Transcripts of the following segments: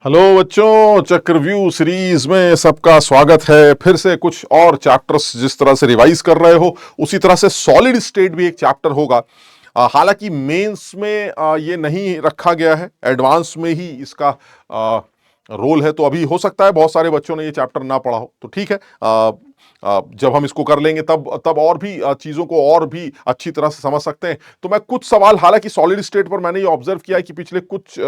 Hello बच्चों, चक्रव्यूह series में सबका स्वागत है। फिर से कुछ और चैप्टर्स जिस तरह से रिवाइज कर रहे हो उसी तरह से सॉलिड स्टेट भी एक चैप्टर होगा। हालांकि मेंस में ये नहीं रखा गया है, एडवांस में ही इसका रोल है, तो अभी हो सकता है बहुत सारे बच्चों ने ये चैप्टर ना पढ़ा हो, तो ठीक है। जब हम इसको कर लेंगे तब तब और भी चीजों को और भी अच्छी तरह से समझ सकते हैं। तो मैं कुछ सवाल, हालांकि सॉलिड स्टेट पर मैंने ये ऑब्जर्व किया है कि पिछले कुछ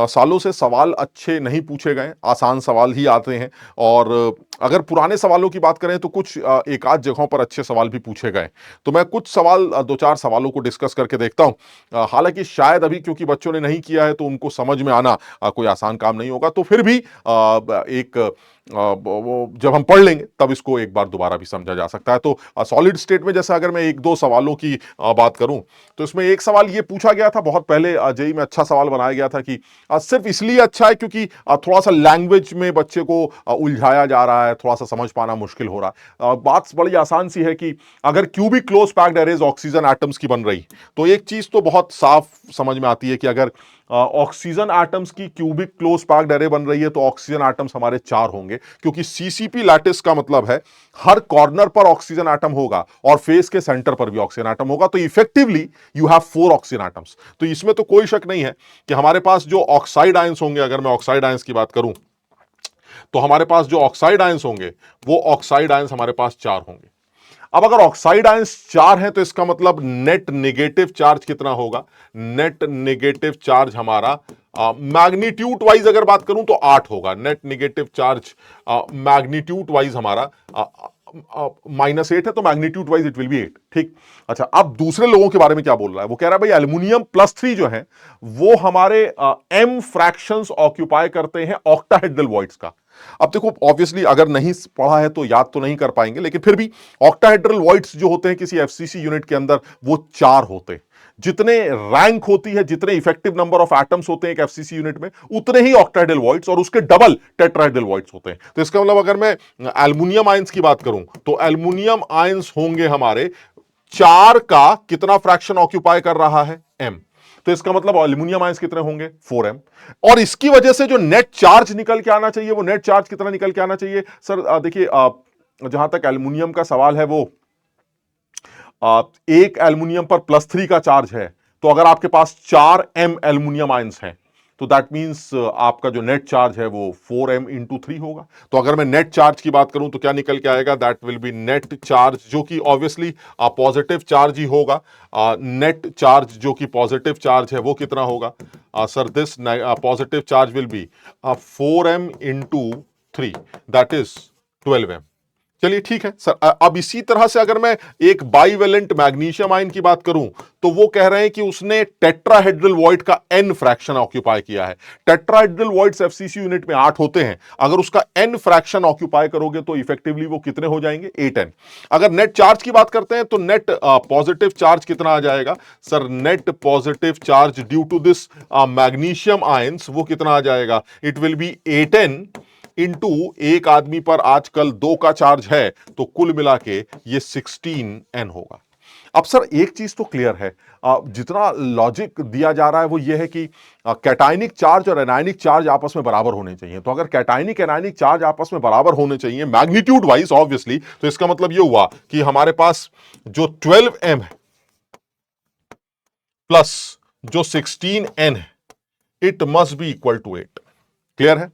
सालों से सवाल अच्छे नहीं पूछे गए, आसान सवाल ही आते हैं। और अगर पुराने सवालों की बात करें तो कुछ एक आध जगहों पर अच्छे सवाल भी पूछे गए। तो मैं कुछ सवाल, दो चार सवालों को डिस्कस करके देखता हूं। हालांकि शायद अभी क्योंकि बच्चों ने नहीं किया है तो उनको समझ में आना कोई आसान काम नहीं होगा, तो फिर भी एक वो जब हम पढ़ लेंगे तब इसको एक बार दोबारा भी समझा जा सकता है। तो सॉलिड स्टेट में जैसे अगर मैं एक दो सवालों की बात करूं तो इसमें एक सवाल ये पूछा गया था बहुत पहले, जेईई में अच्छा सवाल बनाया गया था कि सिर्फ इसलिए अच्छा है क्योंकि थोड़ा सा लैंग्वेज में बच्चे को उलझाया जा रहा है, थोड़ा सा समझ पाना मुश्किल हो रहा है। बात बड़ी आसान सी है कि अगर cubic close packed arrays oxygen atoms की बन रही तो एक चीज तो बहुत साफ समझ में आती है कि अगर ऑक्सीजन एटम्स की क्यूबिक क्लोज पैक्ड एरे बन रही है तो ऑक्सीजन एटम्स हमारे 4 होंगे, क्योंकि सीसीपी लैटिस का मतलब है हर कॉर्नर पर ऑक्सीजन एटम होगा और फेस के सेंटर पर भी ऑक्सीजन एटम होगा, तो effectively you have 4 oxygen atoms. तो इसमें तो कोई शक नहीं है कि हमारे पास जो ऑक्साइड आयंस होंगे, अगर मैं ऑक्साइड आयंस की बात करूं तो हमारे पास जो ऑक्साइड आयंस होंगे वो ऑक्साइड आयंस हमारे पास 4 होंगे। अब अगर ऑक्साइड आयंस 4 हैं तो इसका मतलब नेट नेगेटिव चार्ज कितना होगा? नेट नेगेटिव चार्ज हमारा मैग्नीट्यूड वाइज अगर बात करूं तो 8 होगा। Net negative charge magnitude wise हमारा -8 है, तो magnitude wise it will be 8। ठीक। अच्छा, अब दूसरे लोगों के बारे में क्या बोल रहा है? वो कह रहा है भाई एल्यूमिनियम +3 जो है वो हमारे एम फ्रैक्शंस ऑक्यूपाई करते हैं ऑक्टाहेड्रल वॉइड्स का। अब देखो, ऑब्वियसली अगर नहीं पढ़ा है तो याद तो नहीं कर पाएंगे, लेकिन फिर भी ऑक्टाहेड्रल वॉइड्स जो होते हैं किसी एफसीसी यूनिट के अंदर वो 4 होते हैं। जितने रैंक होती है, जितने इफेक्टिव नंबर ऑफ एटम्स होते हैं एक एफसीसी यूनिट में, उतने ही ऑक्टाहेड्रल वॉइड्स और उसके डबल टेट्राहेड्रल वॉइड्स होते हैं। तो इसका मतलब अगर मैं एल्युमिनियम आयंस की बात करूं तो एल्युमिनियम आयंस होंगे हमारे 4 का कितना फ्रैक्शन ऑक्यूपाई कर रहा है? एम। तो इसका मतलब एल्यूमिनियम आयंस कितने होंगे? 4m। और इसकी वजह से जो नेट चार्ज निकल के आना चाहिए, वो नेट चार्ज कितना निकल के आना चाहिए? सर देखिए, जहां तक एल्यूमिनियम का सवाल है, वो एक एल्यूमिनियम पर +3 का चार्ज है, तो अगर आपके पास 4m एल्यूमिनियम आयंस हैं तो दैट मींस आपका जो नेट चार्ज है वो 4m इंटू 3 होगा। तो अगर मैं नेट चार्ज की बात करूं तो क्या निकल के आएगा? That will be net charge, जो कि ऑब्वियसली पॉजिटिव चार्ज ही होगा। नेट चार्ज जो कि पॉजिटिव चार्ज है वो कितना होगा? Sir this positive charge will be 4m into 3, that is 12m। चलिए ठीक है सर। अब इसी तरह से अगर मैं एक बाइवेलेंट मैग्नीशियम आयन की बात करूं तो वो कह रहे हैं कि उसने टेट्राहेड्रल वॉइड का n फ्रैक्शन ऑक्यूपाई किया है। टेट्राहेड्रल वॉइड्स एफसीसी यूनिट में 8 होते हैं, अगर उसका n फ्रैक्शन ऑक्यूपाई करोगे तो इफेक्टिवली वो कितने हो जाएंगे? 8n। अगर नेट चार्ज की बात करते हैं तो नेट पॉजिटिव चार्ज कितना आ जाएगा? Sir net positive charge due to this magnesium ions वो कितना आ जाएगा? It will be 8n into, एक आदमी पर आजकल 2 का चार्ज है तो कुल मिला के ये 16n होगा। अब सर एक चीज तो क्लियर है, जितना लॉजिक दिया जा रहा है वो ये है कि कैटायनिक चार्ज और एनायनिक चार्ज आपस में बराबर होने चाहिए। तो अगर कैटायनिक एनायनिक चार्ज आपस में बराबर होने चाहिए मैग्नीट्यूड वाइज ऑब्वियसली, तो इसका मतलब ये हुआ कि हमारे पास जो 12m है प्लस जो 16n है, it must be equal to 8। Clear है?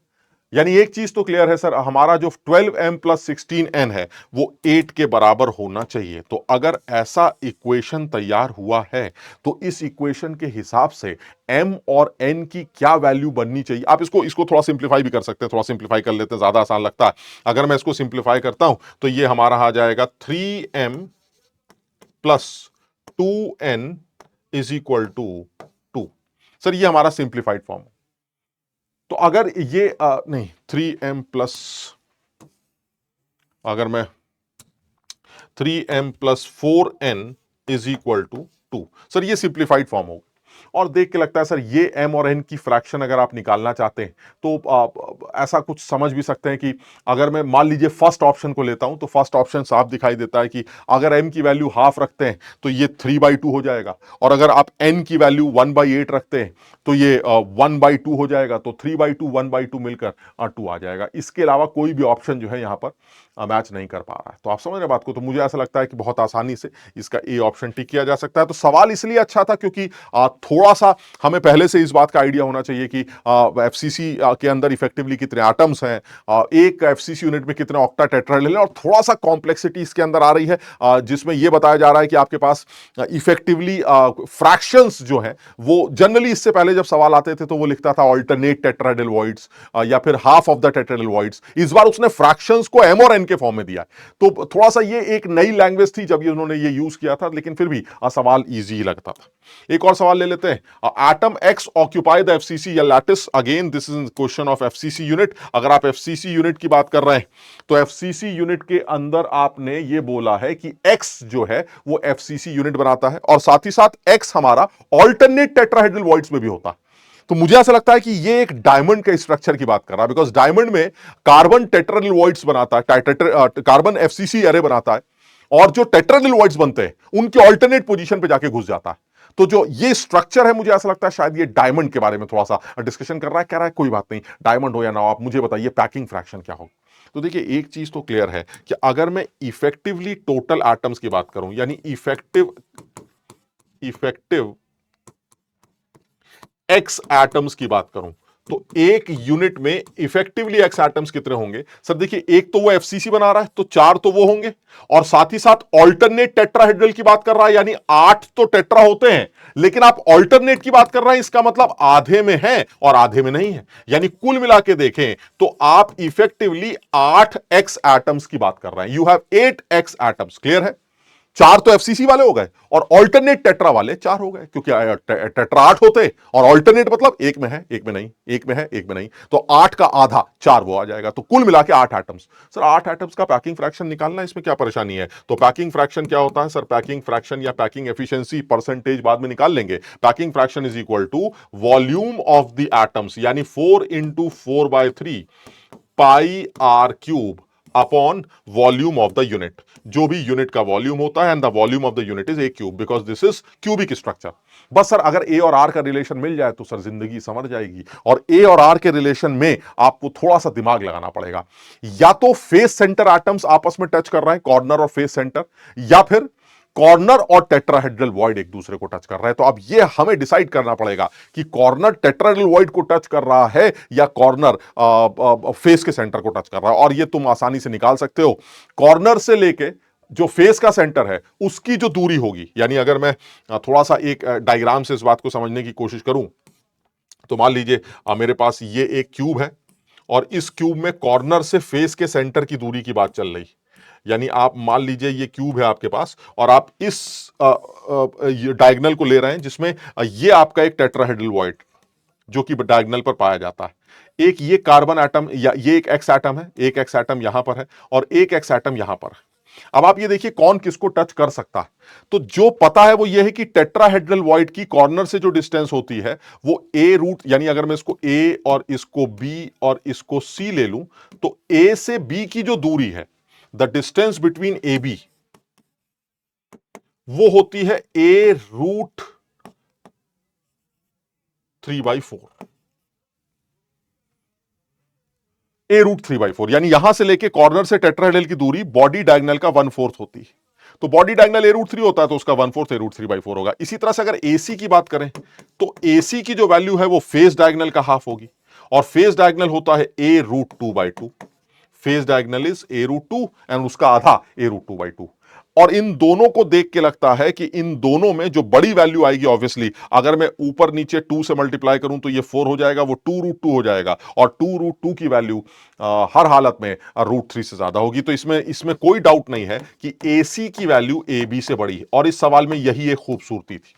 यानी एक चीज तो क्लियर है सर, हमारा जो 12m प्लस 16n है वो 8 के बराबर होना चाहिए। तो अगर ऐसा इक्वेशन तैयार हुआ है तो इस इक्वेशन के हिसाब से m और n की क्या वैल्यू बननी चाहिए? आप इसको इसको थोड़ा सिंप्लीफाई भी कर सकते हैं, थोड़ा सिंप्लीफाई कर लेते हैं, ज्यादा आसान लगता है। अगर मैं इसको सिंप्लीफाई करता हूं तो ये हमारा आ जाएगा 3m plus 2n is equal to 2। Sir ये हमारा सिंप्लीफाइड फॉर्म। तो अगर ये नहीं 3m प्लस, अगर मैं 3m plus 4n is equal to 2, sir ये सिंप्लीफाइड फॉर्म होगा। और देख के लगता है सर ये m और n की फ्रैक्शन अगर आप निकालना चाहते हैं तो ऐसा कुछ समझ भी सकते हैं कि अगर मैं मान लीजिए फर्स्ट ऑप्शन को लेता हूं तो फर्स्ट ऑप्शन साफ दिखाई देता है कि अगर m की वैल्यू हाफ रखते हैं तो ये 3/2 हो जाएगा, और अगर आप n की वैल्यू 1/8 रखते हैं तो ये 1/2 हो जाएगा, तो 3/2 1/2 मिलकर 2 आ जाएगा। इसके अलावा कोई भी ऑप्शन जो है यहां पर मैच नहीं कर पा रहा है। तो आप समझ रहे बात को, तो मुझे ऐसा लगता है कि बहुत आसानी से इसका ए ऑप्शन टिक किया जा सकता है। तो सवाल इसलिए अच्छा था क्योंकि थोड़ा सा हमें पहले से इस बात का आइडिया होना चाहिए कि एफसीसी के अंदर इफेक्टिवली कितने एटम्स हैं, एक एफसीसी यूनिट में कितने ऑक्टा टेट्राहेड्रल है, और थोड़ा सा कॉम्प्लेक्सिटी इसके अंदर आ रही है जिसमें यह बताया जा रहा है कि आपके पास इफेक्टिवली फ्रैक्शंस जो है वो जनरली इससे पहले जब सवाल आते थे तो वो लिखता था ऑल्टरनेट टेट्राहेड्रल वॉइड्स या फिर half of the tetrahedral voids. इस बार उसने फ्रैक्शंस को एम और एन के फॉर्म में दिया है। तो थोड़ा सा ये एक नई लैंग्वेज थी जब उन्होंने ये यूज किया था, लेकिन फिर भी सवाल इजी लगता था। एक और सवाल ले लेते हैं। Atom x occupy the FCC या lattice, again this is question of FCC unit. अगर आप एफसीसी यूनिट की बात कर रहे हैं तो एफसीसी यूनिट के अंदर आपने ये बोला है कि एक्स जो है वो एफसीसी यूनिट बनाता है, और साथ ही साथ एक्स हमारा ऑल्टरनेट टेट्राहेड्रल वॉइड्स में भी होता है। तो मुझे ऐसा लगता है कि ये एक डायमंड के स्ट्रक्चर की बात कर रहा है, बिकॉज डायमंड में कार्बन टेट्राहेड्रल वॉइड्स बनाता है, कार्बन एफसीसी अरे बनाता है, और जो टेट्राहेड्रल वॉइड्स बनते हैं उनकी ऑल्टरनेट पोजीशन पे जाके घुस जाता है। तो जो ये स्ट्रक्चर है मुझे ऐसा लगता है शायद ये डायमंड के बारे में थोड़ा सा डिस्कशन कर रहा है, कह रहा है कोई बात नहीं, डायमंड हो या ना हो, आप मुझे बताइए पैकिंग फ्रैक्शन क्या होगा। तो देखिए एक चीज तो क्लियर है कि अगर मैं इफेक्टिवली टोटल एटम्स की बात करूं, यानी इफेक्टिव एक्स एटम्स की बात करूं, तो एक यूनिट में इफेक्टिवली एक्स एटम्स कितने होंगे? सर देखिए एक तो वो एफसीसी बना रहा है तो 4 तो वो होंगे, और साथ ही साथ ऑल्टरनेट टेट्राहेड्रल की बात कर रहा है यानी 8 तो टेट्रा होते हैं, लेकिन आप ऑल्टरनेट की बात कर रहे हैं, इसका मतलब आधे में है और आधे में नहीं है, यानी कुल मिला के देखें तो आप इफेक्टिवली 8 एक्स एटम्स की बात कर रहे हैं। You have 8 x atoms, clear है? 4 तो एफसीसी वाले हो गए और ऑल्टरनेट टेट्रा वाले 4 हो गए, क्योंकि टेट्रा 8 होते और ऑल्टरनेट मतलब एक में है एक में नहीं, एक में है एक में नहीं, तो 8 का आधा 4 वो आ जाएगा। तो कुल मिला के 8 एटम्स। सर 8 एटम्स का पैकिंग फ्रैक्शन निकालना, इसमें क्या परेशानी है? तो पैकिंग फ्रैक्शन क्या होता है? सर पैकिंग फ्रैक्शन या पैकिंग एफिशिएंसी परसेंटेज बाद में निकाल लेंगे। Packing fraction is equal to volume of the atoms, यानी 4 into 4/3 pi r cube upon volume of the unit. जो भी यूनिट का वॉल्यूम होता है, and the volume of the unit is a cube, because this is cubic structure. बस sir अगर a और are का रिलेशन मिल जाए तो सर जिंदगी संवर जाएगी, और ए और आर के रिलेशन में आपको थोड़ा सा दिमाग लगाना पड़ेगा। या तो फेस सेंटर एटम्स आपस में टच कर रहे हैं, कॉर्नर और फेस सेंटर, या फिर कॉर्नर और टेट्राहेड्रल वॉइड एक दूसरे को टच कर रहा है। तो अब ये हमें डिसाइड करना पड़ेगा कि कॉर्नर टेट्राहेड्रल वॉइड को टच कर रहा है या कॉर्नर फेस के सेंटर को टच कर रहा है। और ये तुम आसानी से निकाल सकते हो, कॉर्नर से लेके जो फेस का सेंटर है उसकी जो दूरी होगी, यानी अगर मैं थोड़ा सा एक डायग्राम से इस बात को समझने की कोशिश करूं, तो मान लीजिए मेरे पास ये एक क्यूब है, और इस क्यूब में कॉर्नर से फेस के सेंटर की दूरी की बात चल रही, यानी आप मान लीजिए ये क्यूब है आपके पास, और आप इस डायगोनल को ले रहे हैं जिसमें ये आपका एक टेट्राहेड्रल वॉइड जो कि डायगोनल पर पाया जाता है। एक ये कार्बन एटम, या ये एक एक्स एटम है, एक एक्स एटम यहां पर है और एक एक्स एटम यहां पर है। अब आप ये देखिए कौन किसको टच कर सकता है। तो जो पता है वो ये है कि टेट्राहेड्रल वॉइड की कॉर्नर से जो डिस्टेंस होती है वो ए रूट, यानी अगर मैं इसको ए और इसको बी और इसको सी ले लूं, तो ए से बी की जो दूरी है, the distance between a b, वो होती है ए रूट 3/4। ए रूट 3/4, यानी यहां से लेके कॉर्नर से टेट्राहेड्रल की दूरी बॉडी डायगोनल का 1/4 होती है। तो बॉडी डायगोनल ए रूट 3 होता है तो उसका 1/4 ए रूट 3/4 होगा। इसी तरह से अगर एसी की बात करें तो एसी की जो वैल्यू है वो फेस डायगोनल का हाफ होगी, और फेस डायगोनल होता है a root 2/2। Face diagonal is a root 2 and उसका आधा ए रूट 2/2। और इन दोनों को देख के लगता है कि इन दोनों में जो बड़ी वैल्यू आएगी, ऑब्वियसली अगर मैं ऊपर नीचे 2 से मल्टीप्लाई करूं तो ये 4 हो जाएगा, वो 2√2 हो जाएगा, और 2√2 की वैल्यू हर हालत में √3 से ज्यादा होगी। तो इसमें कोई डाउट नहीं है कि एसी की वैल्यू ए बी से बड़ी है, और इस सवाल में यही एक खूबसूरती थी।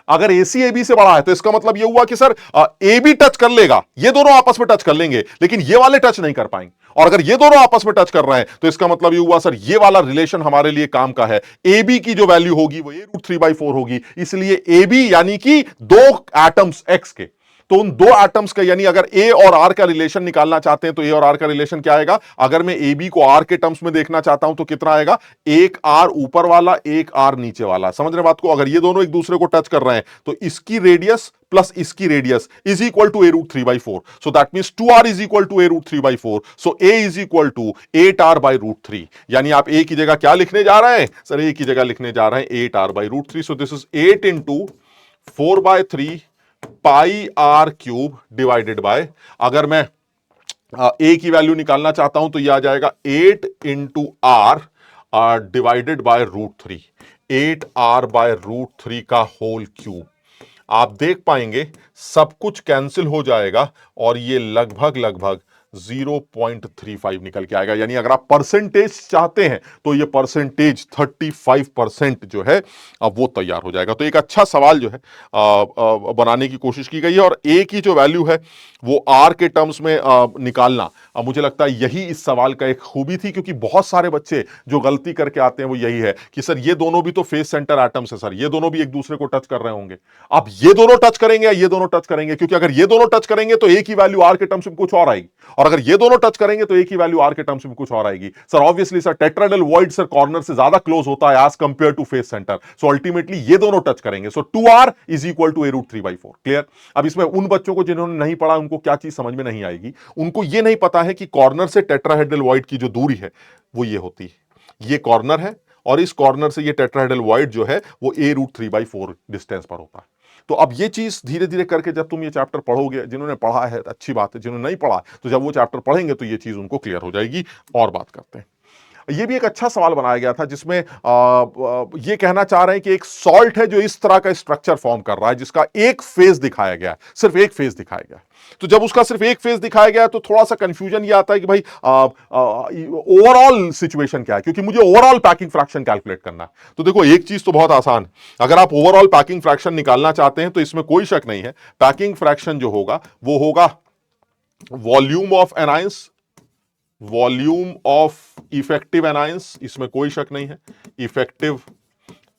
अगर AC AB से बड़ा है तो इसका मतलब यह हुआ कि सर AB टच कर लेगा, ये दोनों आपस में टच कर लेंगे, लेकिन ये वाले टच नहीं कर पाएंगे। और अगर ये दोनों आपस में टच कर रहे हैं तो इसका मतलब ये हुआ सर ये वाला रिलेशन हमारे लिए काम का है। AB की जो वैल्यू होगी वो a√3/4 होगी, इसलिए AB यानी कि दो एटम्स X के, तो उन दो एटम्स का, यानी अगर A और R का रिलेशन निकालना चाहते हैं तो A और R का रिलेशन क्या आएगा? अगर मैं AB को R के टर्म्स में देखना चाहता हूं तो कितना आएगा? एक R ऊपर वाला, एक R नीचे वाला। समझ रहे बात को? अगर ये दोनों एक दूसरे को टच कर रहे हैं तो इसकी रेडियस प्लस इसकी radius is equal to a√3/4। So that means 2r is equal to a√3/4। So a is equal to 8r/√3। यानी आप a की जगह क्या लिखने जा रहे हैं? सर a की जगह लिखने जा रहे हैं 8r/√3। So this is 8 into 4/3 pi r cube divided by, अगर मैं ए की वैल्यू निकालना चाहता हूं तो यह आ जाएगा 8 into are divided by √3, 8r/√3 का होल क्यूब। आप देख पाएंगे सब कुछ कैंसिल हो जाएगा और ये लगभग लगभग 0.35 निकल के आएगा। यानी अगर आप परसेंटेज चाहते हैं तो ये परसेंटेज 35% जो है अब वो तैयार हो जाएगा। तो एक अच्छा सवाल जो है बनाने की कोशिश की गई है, और ए की जो वैल्यू है वो आर के टर्म्स में निकालना, मुझे लगता है यही इस सवाल का एक खूबी थी, क्योंकि बहुत सारे बच्चे जो गलती करके आते हैं वो यही है कि सर ये दोनों भी तो फेस सेंटर एटम्स है, सर ये दोनों भी एक दूसरे को टच कर रहे होंगे। अब ये दोनों टच करेंगे या ये दोनों टच करेंगे? क्योंकि अगर ये दोनों टच करेंगे तो ए की वैल्यू आर के टर्म्स में कुछ और आएगी, और अगर ये दोनों टच करेंगे तो ए की वैल्यू आर के टर्म्स में कुछ और आएगी। Sir obviously sir tetrahedral void sir corner से ज्यादा क्लोज होता है as compared to face centre, so ultimately ये दोनों टच करेंगे। So 2r is equal to a√3/4। Clear? अब इसमें उन बच्चों को जिन्होंने नहीं पढ़ा उनको क्या चीज समझ में नहीं आएगी, उनको ये नहीं पता है कि कॉर्नर से टेट्राहेड्रल वॉइड की जो दूरी है वो ये होती है, ये कॉर्नर है और इस कॉर्नर से ये टेट्राहेड्रल वॉइड जो है वो a√3/4 डिस्टेंस पर होता है। तो अब ये चीज धीरे धीरे करके जब तुम ये चैप्टर पढ़ोगे, जिन्होंने पढ़ा है अच्छी बात है, जिन्होंने नहीं पढ़ा तो जब वो चैप्टर पढ़ेंगे तो ये चीज उनको क्लियर हो जाएगी। और बात करते हैं, ये भी एक अच्छा सवाल बनाया गया था जिसमें ये कहना चाह रहे हैं कि एक सॉल्ट है जो इस तरह का स्ट्रक्चर फॉर्म कर रहा है जिसका एक फेज दिखाया गया है, सिर्फ एक फेज दिखाया गया है। तो जब उसका सिर्फ एक फेज दिखाया गया है तो थोड़ा सा कंफ्यूजन ये आता है कि भाई ओवरऑल सिचुएशन क्या है, क्योंकि मुझे ओवरऑल पैकिंग फ्रैक्शन कैलकुलेट करना है। तो देखो एक चीज तो बहुत आसान है, अगर आप ओवरऑल पैकिंग फ्रैक्शन निकालना चाहते हैं तो इसमें कोई शक नहीं है, पैकिंग फ्रैक्शन जो होगा वो होगा volume of anions, volume of effective anions, इसमें कोई शक नहीं है, इफेक्टिव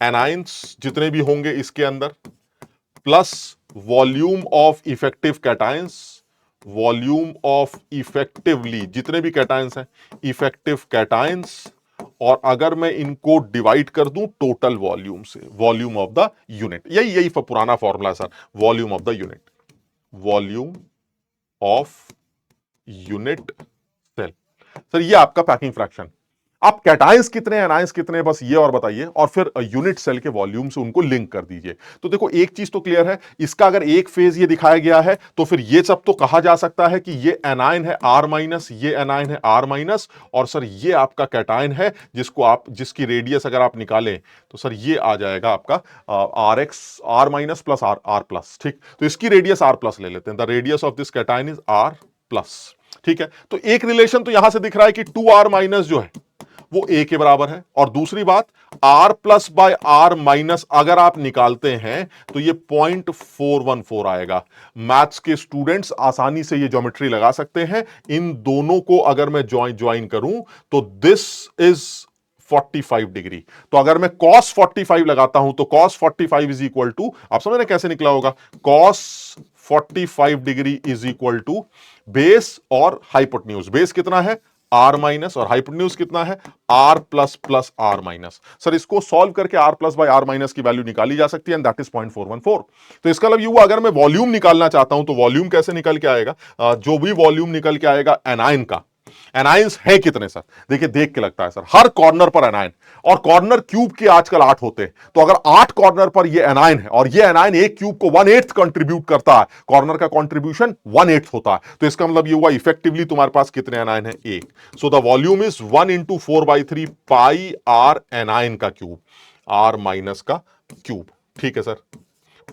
एनायंस जितने भी होंगे इसके अंदर, plus volume of effective cations, volume of effectively जितने भी कैटायंस हैं, इफेक्टिव कैटायंस, और अगर मैं इनको डिवाइड कर दूं टोटल वॉल्यूम से, वॉल्यूम ऑफ द यूनिट, यही पुराना formula sir, volume of the unit, volume of unit cell. Sir ये आपका पैकिंग फ्रैक्शन। आप कैटायंस कितने, एनायंस कितने, बस ये और बताइए, और फिर यूनिट सेल के वॉल्यूम से उनको लिंक कर दीजिए। तो देखो एक चीज तो क्लियर है, इसका अगर एक फेज ये दिखाया गया है तो फिर ये सब तो कहा जा सकता है कि ये एनायन है R-, ये एनायन है R-, और सर ये आपका कैटायन है जिसको आप, जिसकी रेडियस अगर आप निकालें तो सर ये आ जाएगा आपका RX, R- प्लस R+। ठीक, तो इसकी रेडियस R+ ले लेते हैं, the radius of this cation is R+। ठीक है, तो एक रिलेशन तो यहां से दिख रहा है कि 2R- जो है वो A के बराबर है, और दूसरी बात R+/R- अगर आप निकालते हैं तो ये 0.414 आएगा। मैथ्स के स्टूडेंट्स आसानी से ये ज्योमेट्री लगा सकते हैं, इन दोनों को अगर मैं ज्वाइन करूं तो दिस इज 45 डिग्री। तो अगर मैं cos 45 लगाता हूं तो cos 45 इज इक्वल टू, आप समझ रहे कैसे निकला होगा, cos 45 degree is equal to base और हाइपोटेन्यूज। बेस कितना है R- और हाइपोटेन्यूज कितना है R++ R-। सर इसको सॉल्व करके R+/R- की वैल्यू निकाली जा सकती है, एंड दैट इज 0.414। तो इसका मतलब ये हुआ अगर मैं वॉल्यूम निकालना चाहता हूं तो वॉल्यूम कैसे निकल के आएगा, जो भी वॉल्यूम निकल के आएगा एनायन का, एनायंस है कितने सर, देखिए देख के लगता है सर हर कॉर्नर पर एनायन, और कॉर्नर क्यूब के आजकल 8 होते हैं, तो अगर 8 कॉर्नर पर ये एनायन है और ये एनायन एक क्यूब को 1/8 कंट्रीब्यूट करता है, कॉर्नर का कंट्रीब्यूशन 1/8 होता है, तो इसका मतलब ये हुआ इफेक्टिवली तुम्हारे पास कितने एनायन है, एक। So the volume is 1 × 4/3 pi r anion का क्यूब, R- का क्यूब। ठीक है सर,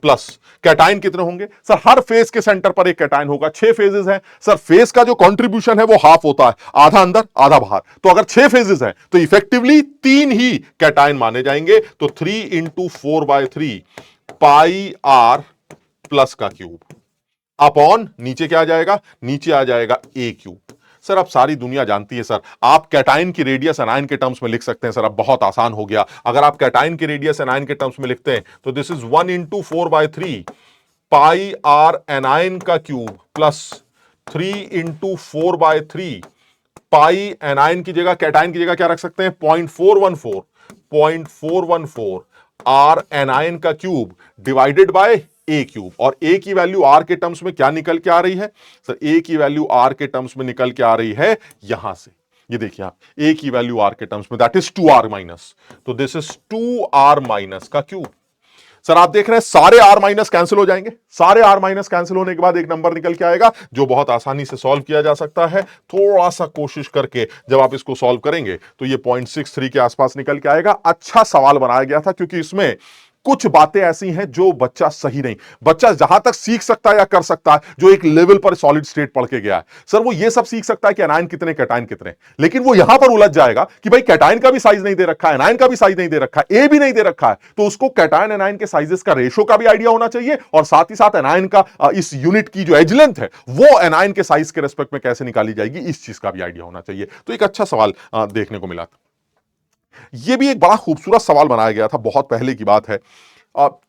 प्लस कैटायन कितने होंगे सर, हर फेज के सेंटर पर एक कैटायन होगा, 6 फेजेस हैं सर, फेज का जो कंट्रीब्यूशन है वो हाफ होता है, आधा अंदर आधा बाहर, तो अगर 6 फेजेस हैं तो इफेक्टिवली 3 ही कैटायन माने जाएंगे, तो 3 × 4/3 पाई आर प्लस का क्यूब अपॉन नीचे क्या आ जाएगा, नीचे आ जाएगा ए क्यूब। सर अब सारी दुनिया जानती है सर, आप कैटाइन की रेडियस एनायन के टर्म्स में लिख सकते हैं सर, अब बहुत आसान हो गया। अगर आप कैटाइन की रेडियस एनायन के टर्म्स में लिखते हैं तो this is 1 into 4/3 pi r anion का cube plus 3 into 4/3 pi anion की जगह कैटाइन की जगह क्या रख सकते हैं, 0.414 आर एनायन का क्यूब डिवाइडेड बाय ए क्यूब। और ए की वैल्यू आर के टर्म्स में क्या निकल के आ रही है सर, ए की वैल्यू आर के टर्म्स में निकल के आ रही है यहां से, ये देखिए आप, ए की वैल्यू आर के टर्म्स में दैट इज 2r माइनस, तो दिस इज 2r माइनस का क्यूब। सर आप देख रहे हैं सारे आर माइनस कैंसिल हो जाएंगे, सारे आर माइनस कैंसिल होने के बाद एक नंबर निकल के आएगा जो बहुत आसानी से सॉल्व किया जा सकता है। थोड़ा सा कोशिश करके जब आप इसको सॉल्व करेंगे तो ये 0.63 के आसपास निकल के आएगा। अच्छा सवाल बनाया गया था क्योंकि इसमें कुछ बातें ऐसी हैं जो बच्चा सही नहीं, बच्चा जहां तक सीख सकता है या कर सकता है जो एक लेवल पर सॉलिड स्टेट पढ़ के गया है सर, वो ये सब सीख सकता है कि एनायन कितने कैटायन कितने, लेकिन वो यहां पर उलझ जाएगा कि भाई कैटायन का भी साइज नहीं दे रखा है, एनायन का भी साइज नहीं दे रखा है, ए भी नहीं दे रखा है, तो उसको कैटायन एनायन के साइजेस का रेशो का भी आइडिया होना चाहिए और साथ ही साथ एनायन का इस यूनिट की जो एज लेंथ है वो एनायन के साइज के रेस्पेक्ट में कैसे निकाली जाएगी, इस चीज का भी आइडिया होना चाहिए। तो एक अच्छा सवाल देखने को मिला। यह भी एक बड़ा खूबसूरत सवाल बनाया गया था, बहुत पहले की बात है।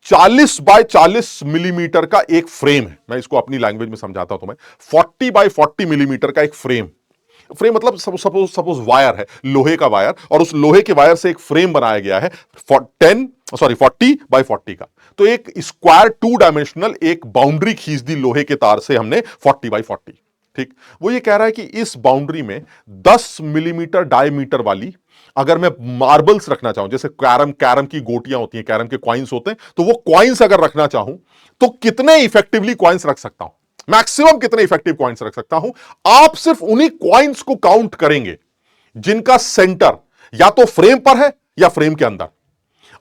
40 बाय 40 मिलीमीटर का एक फ्रेम है, मैं इसको अपनी लैंग्वेज में समझाता हूं तुम्हें। 40 बाय 40 मिलीमीटर का एक फ्रेम मतलब सपोज वायर है, लोहे का वायर, और उस लोहे के वायर से एक फ्रेम बनाया गया है 40 बाय 40 का। तो एक स्क्वायर 2 डायमेंशनल एक बाउंड्री खींच दी लोहे के तार से हमने 40 बाय 40। ठीक, वो ये कह रहा है कि इस बाउंड्री में 10 मिलीमीटर डायमीटर वाली अगर मैं मार्बल्स रखना चाहूं, जैसे कैरम की गोटियां होती हैं, कैरम के कॉइन्स होते हैं, तो वो कॉइन्स अगर रखना चाहूं तो कितने इफेक्टिवली कॉइन्स रख सकता हूं, मैक्सिमम कितने इफेक्टिव कॉइन्स रख सकता हूं। आप सिर्फ उन्हीं कॉइन्स को काउंट करेंगे जिनका सेंटर या तो फ्रेम पर है या फ्रेम के अंदर।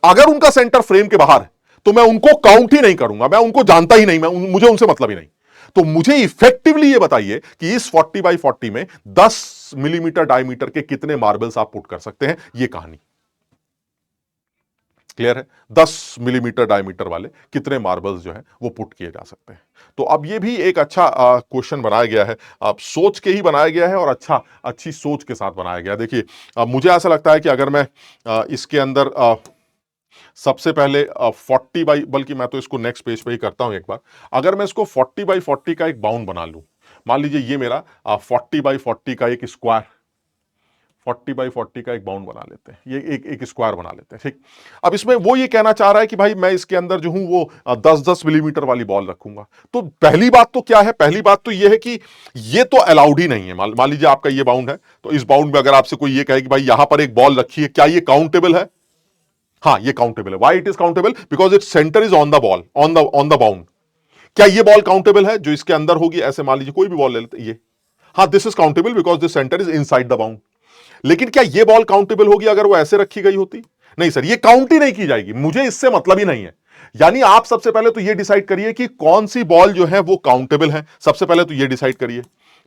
अगर उनका सेंटर फ्रेम के बाहर है तो मैं उनको काउंट ही नहीं करूंगा, मैं उनको जानता ही नहीं, मुझे उनसे मतलब ही नहीं। तो मुझे इफेक्टिवली यह बताइए कि इस 40 बाई 40 में 10 मिलीमीटर डायमीटर के कितने मार्बल्स आप पुट कर सकते हैं। यह कहानी क्लियर है, 10 मिलीमीटर डायमीटर वाले कितने मार्बल्स जो है वो पुट किए जा सकते हैं। तो अब ये भी एक अच्छा क्वेश्चन बनाया गया है, आप सोच के ही बनाया गया है और अच्छी सोच के साथ बनाया गया है। देखिए मुझे ऐसा लगता है कि अगर मैं इसके अंदर सबसे पहले 40 बाई, बल्कि मैं तो इसको नेक्स्ट पेज पे ही करता हूं एक बार। अगर मैं इसको 40 बाई 40 का एक बाउंड बना लूं, मान लीजिए ये मेरा 40 बाई 40 का एक स्क्वायर, 40 बाई 40 का एक बाउंड बना लेते हैं, ये एक स्क्वायर बना लेते हैं। ठीक, अब इसमें वो ये कहना चाह रहा है कि भाई मैं इसके अंदर जो हूं वो 10-10 मिलीमीटर वाली बॉल रखूंगा। तो पहली बात तो क्या है, पहली बात तो ये है कि ये तो अलाउड ही नहीं है। मान लीजिए आपका ये बाउंड है, तो इस बाउंड में अगर आपसे कोई ये कहे कि भाई यहां पर एक बॉल रखी है, क्या ये काउंटेबल है? हाँ, ये काउंटेबल है। Why it is countable? Because its centre is on the ball, on the bound. क्या ये बॉल काउंटेबल है जो इसके अंदर होगी? ऐसे मान लीजिए कोई भी बॉल ले लेते ये, हाँ this is countable because this centre is inside the bound. लेकिन क्या ये बॉल काउंटेबल होगी अगर वो ऐसे रखी गई होती? नहीं सर, ये काउंट ही नहीं की जाएगी, मुझे इससे मतलब ही नहीं है। यानी आप सबसे पहले तो ये डिसाइड करिए कि कौन सी बॉल जो है वो काउंटेबल है, सबसे पहले तो ये डिसाइड करिए।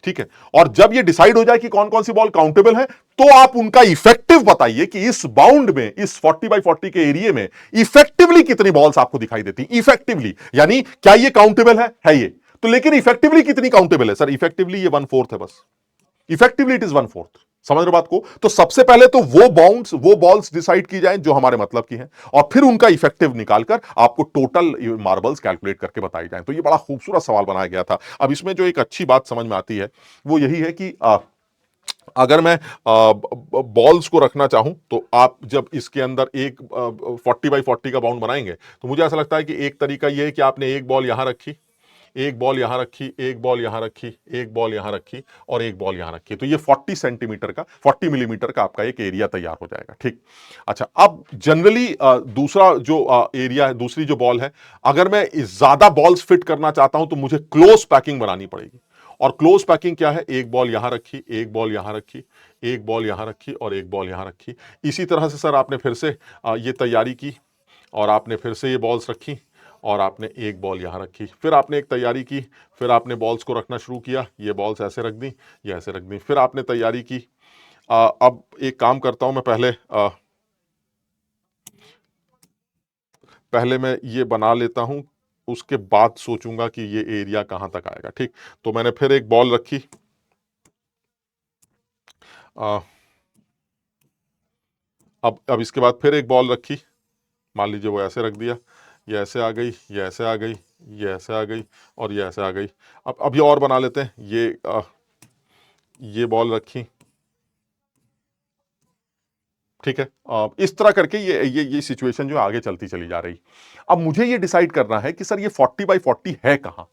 ठीक है, और जब ये डिसाइड हो जाए कि कौन कौन सी बॉल काउंटेबल है, तो आप उनका इफेक्टिव बताइए कि इस बाउंड में, इस 40 बाई 40 के एरिया में इफेक्टिवली कितनी बॉल्स आपको दिखाई देती। इफेक्टिवली यानी क्या ये काउंटेबल है ये तो, लेकिन इफेक्टिवली कितनी काउंटेबल है? सर इफेक्टिवली ये 1/4 है बस, इफेक्टिवली इट इज 1/4। समझ रहे बात को? तो सबसे पहले तो वो बॉल्स डिसाइड की जाए जो हमारे मतलब की हैं, और फिर उनका इफेक्टिव निकालकर आपको टोटल मार्बल्स कैलकुलेट करके बताई जाए। तो ये बड़ा खूबसूरत सवाल बनाया गया था। अब इसमें जो एक अच्छी बात समझ में आती है वो यही है कि अगर मैं बॉल्स को रखना चाहूं तो आप जब इसके अंदर एक 40 बाई 40 का बाउंड बनाएंगे तो मुझे ऐसा लगता है कि एक तरीका यह है कि आपने एक बॉल यहां रखी, एक बॉल यहां रखी, एक बॉल यहां रखी, एक बॉल यहां रखी और एक बॉल यहां रखी, तो ये 40 सेंटीमीटर का, 40 मिलीमीटर का आपका एक एरिया तैयार हो जाएगा। ठीक, अच्छा, अब जनरली दूसरा जो एरिया है, दूसरी जो बॉल है, अगर मैं ज्यादा बॉल्स फिट करना चाहता हूं तो मुझे क्लोज पैकिंग बनानी पड़ेगी। और क्लोज पैकिंग क्या है? एक बॉल यहां रखी, एक बॉल यहां रखी, एक बॉल यहां रखी और एक बॉल यहां रखी। इसी तरह से सर आपने फिर से ये तैयारी की और आपने फिर से ये बॉल्स रखी और आपने एक बॉल यहां रखी, फिर आपने एक तैयारी की, फिर आपने बॉल्स को रखना शुरू किया, ये बॉल्स ऐसे रख दी, ये ऐसे रख दी, फिर आपने तैयारी की। अब एक काम करता हूं मैं, पहले पहले मैं ये बना लेता हूं, उसके बाद सोचूंगा कि ये एरिया कहां तक आएगा। ठीक, तो मैंने फिर एक बॉल रखी, अब इसके बाद फिर एक बॉल रखी, मान लीजिए वो ऐसे रख दिया, ये ऐसे आ गई, ये ऐसे आ गई, ये ऐसे आ गई और ये ऐसे आ गई। अब ये और बना लेते हैं, ये बॉल रखी, ठीक है। इस तरह करके ये सिचुएशन जो आगे चलती चली जा रही। अब मुझे ये डिसाइड करना है कि सर ये 40/40 है कहां।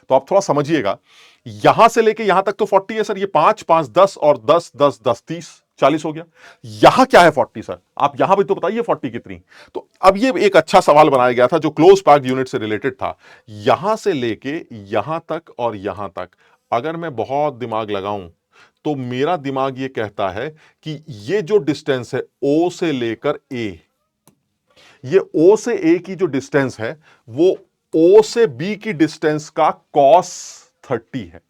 तो आप थोड़ा समझिएगा, यहां से लेके यहां तक तो 40 है सर, ये 5 5 10 और 10 10 10 30 40 हो गया। यहां क्या है 40 सर, आप यहां भी तो बताइए 40 कितनी। तो अब ये एक अच्छा सवाल बनाया गया था जो क्लोज पैक्ड यूनिट से रिलेटेड था। यहां से लेके यहां तक और यहां तक अगर मैं बहुत दिमाग लगाऊं तो मेरा दिमाग ये कहता है कि ये जो डिस्टेंस है ओ से लेकर ए, ये ओ से ए की जो डिस्टेंस है वो ओ से बी की डिस्टेंस का cos 30 है,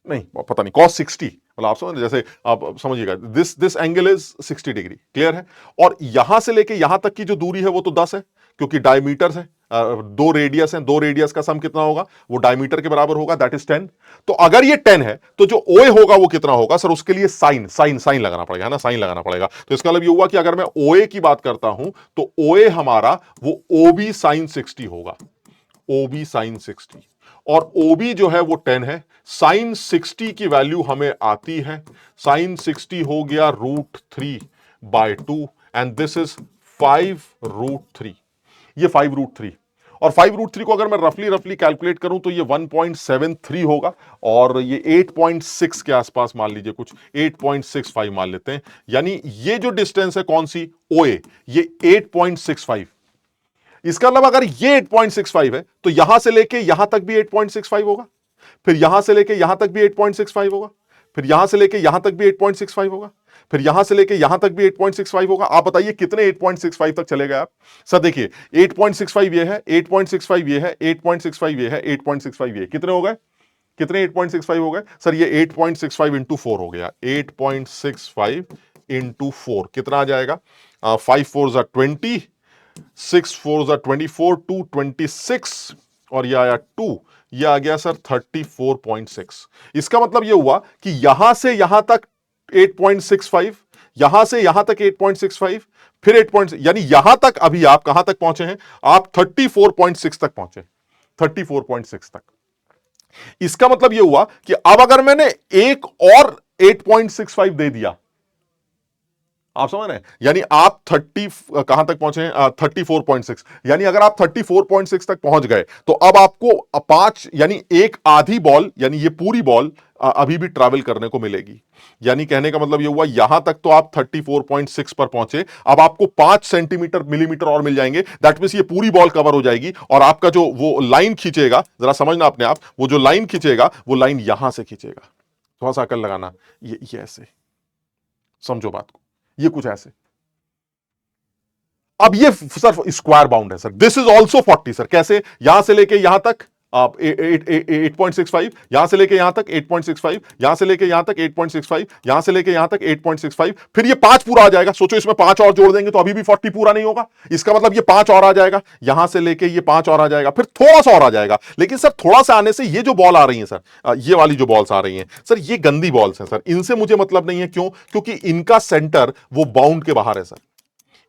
नहीं पता नहीं cos 60, मतलब आप समझ, जैसे आप समझिएगा this angle is 60 degree, clear है। और यहां से लेके यहां तक की जो दूरी है वो तो 10 है, क्योंकि डायमीटर्स है, दो रेडियस है, दो रेडियस का सम कितना होगा, वो डायमीटर के बराबर होगा, दैट इज 10। तो अगर ये 10 है तो जो ओए होगा वो कितना होगा सर, उसके लिए साइन साइन साइन लगाना पड़ेगा, है ना, साइन लगाना पड़ेगा। तो इसका मतलब ये हुआ कि अगर मैं ओए की बात करता हूं तो ओए हमारा वो ओबी साइन 60 होगा, ओबी साइन 60। और ओबी जो है वो 10 है, साइन 60 की वैल्यू हमें आती है, साइन 60 हो गया √3/2 एंड दिस इज 5√3, ये 5√3। और 5√3 को अगर मैं रफली रफली कैलकुलेट करूं तो ये 1.73 होगा, और ये 8.6 के आसपास मान लीजिए, कुछ 8.65 मान लेते हैं। यानी ये जो डिस्टेंस है कौन सी, ओए, ये 8.65। इसका अलावा अगर ये 8.65 है तो यहां से लेके यहां तक भी 8.65 होगा, फिर यहां से लेके यहां तक भी 8.65 होगा, फिर यहां से लेके यहां तक भी 8.65 होगा, फिर यहां से लेके यहां तक भी 8.65 होगा। आप बताइए कितने 8.65 तक चले गए आप। सर देखिए 8.65 ये है, 8.65 ये है, 8.65 ये है, 8.65 ये, कितने हो गए, कितने 8.65 हो गए सर, ये 8.65 इंटू 4 हो गया, 8.65 इंटू 4 कितना आ जाएगा, 5 4 20, 6 4 24, 2 26 और ये आया 2, ये आ गया सर 34.6। इसका मतलब ये हुआ कि यहां से यहां तक 8.65, यहां से यहां तक 8.65, फिर 8 यानी यहां तक अभी आप कहां तक पहुंचे हैं, आप 34.6 तक पहुंचे, 34.6 तक। इसका मतलब यह हुआ कि अब अगर मैंने एक और 8.65 दे दिया, आप समझ रहे हैं, यानी आप 30 कहां तक पहुंचे हैं, 34.6, यानी अगर आप 34.6 तक पहुंच गए तो अब आपको 5 यानी एक आधी बॉल, यानी ये पूरी बॉल अभी भी ट्रैवल करने को मिलेगी। यानी कहने का मतलब ये हुआ यहां तक तो आप 34.6 पर पहुंचे, अब आपको 5 सेंटीमीटर मिलीमीटर और मिल जाएंगे, दैट मींस ये पूरी बॉल कवर हो जाएगी। और आपका जो वो लाइन खींचेगा, जरा समझना अपने आप, वो जो लाइन खींचेगा वो लाइन यहां से खींचेगा, थोड़ा सा अकल लगाना, ये ऐसे समझो बात को, ये कुछ ऐसे। अब ये सर स्क्वायर बाउंड है sir, this is also 40 sir, कैसे, यहां से लेके यहां तक आप 8.65, यहां से लेके यहां तक 8.65, यहां से लेके यहां तक 8.65, यहां से लेके यहां तक 8.65, फिर ये 5 पूरा आ जाएगा। सोचो इसमें 5 और जोड़ देंगे तो अभी भी 40 पूरा नहीं होगा, इसका मतलब ये 5 और आ जाएगा, यहां से लेके ये 5 और आ जाएगा, फिर थोड़ा सा और आ जाएगा। लेकिन सर थोड़ा सा आने से ये जो बॉल आ रही है सर, ये वाली जो बॉल्स आ रही हैं सर, ये गंदी बॉल्स हैं सर, इनसे मुझे मतलब नहीं है। क्यों, क्योंकि इनका सेंटर वो बाउंड के बाहर है सर,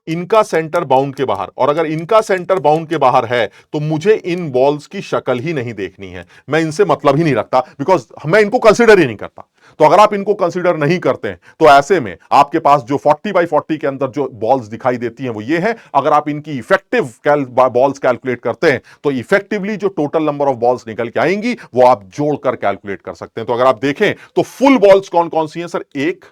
इनका सेंटर बाउंड के बाहर। और अगर इनका सेंटर बाउंड के बाहर है तो मुझे इन बॉल्स की शक्ल ही नहीं देखनी है, मैं इनसे मतलब ही नहीं रखता, बिकॉज मैं इनको कंसीडर ही नहीं करता। तो अगर आप इनको कंसीडर नहीं करते हैं तो ऐसे में आपके पास जो 40/40 के अंदर जो बॉल्स दिखाई देती हैं वो ये है। अगर आप इनकी इफेक्टिव बॉल्स कैलकुलेट करते हैं तो इफेक्टिवली जो टोटल नंबर ऑफ बॉल्स निकल के आएंगी वो आप जोड़कर कैलकुलेट कर सकते हैं। तो अगर आप देखें तो फुल बॉल्स कौन कौन सी हैं सर, 1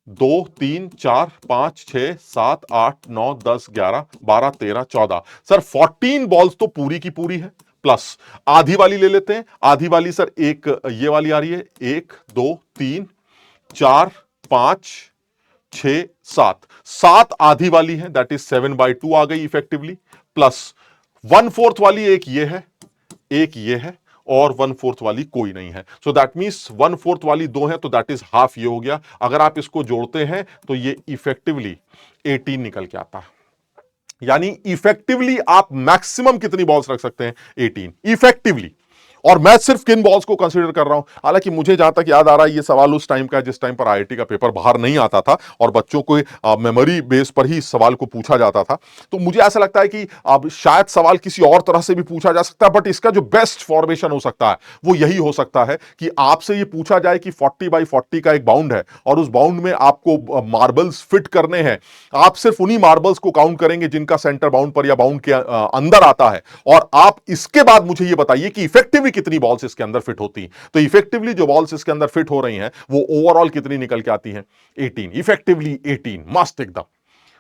2 3 4 5 6 7 8 9 10 11 12 13 14 सर 14 बॉल्स तो पूरी की पूरी है, प्लस आधी वाली ले लेते हैं। आधी वाली सर एक ये वाली आ रही है, 1 2 3 4 5 6 7, 7 आधी वाली है, दैट इज 7/2 आ गई इफेक्टिवली, प्लस 1/4 वाली एक ये है, एक ये है, और 1/4 वाली कोई नहीं है। सो दैट मींस 1/4 वाली 2 है, तो दैट इज हाफ, ये हो गया। अगर आप इसको जोड़ते हैं तो ये इफेक्टिवली 18 निकल के आता है, यानी इफेक्टिवली आप मैक्सिमम कितनी बॉल्स रख सकते हैं? 18 इफेक्टिवली। और मैं सिर्फ किन बॉल्स को कंसीडर कर रहा हूं, हालांकि मुझे जहां तक याद आ रहा है ये सवाल उस टाइम का जिस टाइम पर आईआईटी का पेपर बाहर नहीं आता था और बच्चों को मेमोरी बेस पर ही इस सवाल को पूछा जाता था। तो मुझे ऐसा लगता है कि अब शायद सवाल किसी और तरह से भी पूछा जा सकता है, बट इसका जो बेस्ट फॉर्मेशन हो सकता है वो यही हो सकता है कि आपसे ये पूछा जाए कि 40x40 का एक बाउंड है और उस बाउंड में आपको मार्बल्स फिट करने हैं। आप सिर्फ उन्हीं मार्बल्स को काउंट करेंगे जिनका सेंटर बाउंड पर या बाउंड के अंदर आता है, और आप इसके बाद मुझे ये बताइए कि इफेक्टिवली कितनी बॉल्स इसके अंदर फिट होती हैं। तो इफेक्टिवली जो बॉल्स इसके अंदर फिट हो रही हैं वो ओवरऑल कितनी निकल के आती हैं? 18 इफेक्टिवली 18 मस्त एकदम।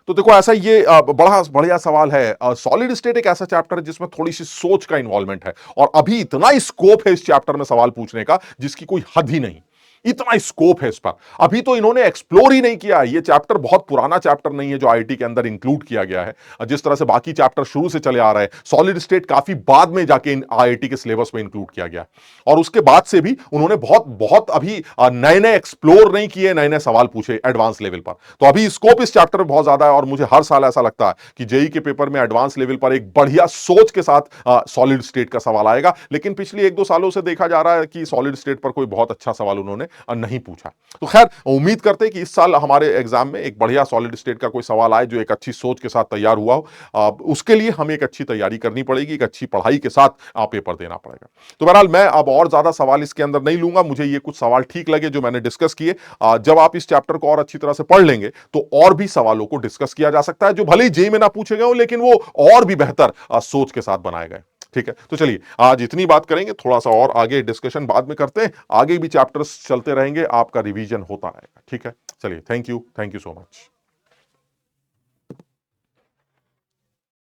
तो देखो ऐसा ये बड़ा बढ़िया सवाल है। सॉलिड स्टेट एक ऐसा चैप्टर है जिसमें थोड़ी सी सोच का इन्वॉल्वमेंट है और अभी इतना स्कोप है इस चैप्टर में सवाल पूछने का जिसकी कोई हद ही नहीं। इतना स्कोप है इस पर, अभी तो इन्होंने एक्सप्लोर ही नहीं किया। ये चैप्टर बहुत पुराना चैप्टर नहीं है जो आईआईटी के अंदर इंक्लूड किया गया है। जिस तरह से बाकी चैप्टर शुरू से चले आ रहे हैं, सॉलिड स्टेट काफी बाद में जाके आईआईटी के सिलेबस में इंक्लूड किया गया और उसके बाद से भी उन्होंने बहुत बहुत अभी नए नए एक्सप्लोर नहीं किए, नए नए सवाल पूछे एडवांस लेवल पर। तो अभी स्कोप इस चैप्टर में बहुत ज्यादा है और मुझे हर साल ऐसा लगता है कि जेई के पेपर में एडवांस लेवल पर एक बढ़िया सोच के साथ सॉलिड स्टेट का सवाल आएगा। लेकिन पिछले 1-2 सालों से देखा जा रहा है कि सॉलिड स्टेट पर कोई बहुत अच्छा सवाल उन्होंने नहीं पूछा। तो खैर उम्मीद करते हैं कि इस साल हमारे एग्जाम में एक बढ़िया सॉलिड स्टेट का कोई सवाल आए जो एक अच्छी सोच के साथ तैयार हुआ हो। उसके लिए हमें एक अच्छी तैयारी करनी पड़ेगी, एक अच्छी पढ़ाई के साथ पेपर देना पड़ेगा। तो बहरहाल मैं अब और ज्यादा सवाल इसके अंदर नहीं लूंगा। मुझे ये कुछ सवाल ठीक लगे जो मैंने डिस्कस किए। जब आप इस चैप्टर को और अच्छी तरह से पढ़ लेंगे तो और भी सवालों को डिस्कस किया जा सकता है जो भले ही जेईई में ना पूछे गए हो लेकिन वो और भी बेहतर सोच के साथ बनाए गए। ठीक है, तो चलिए आज इतनी बात करेंगे, थोड़ा सा और आगे डिस्कशन बाद में करते हैं। आगे भी चैप्टर्स चलते रहेंगे, आपका रिवीजन होता रहेगा। ठीक है, चलिए थैंक यू सो मच।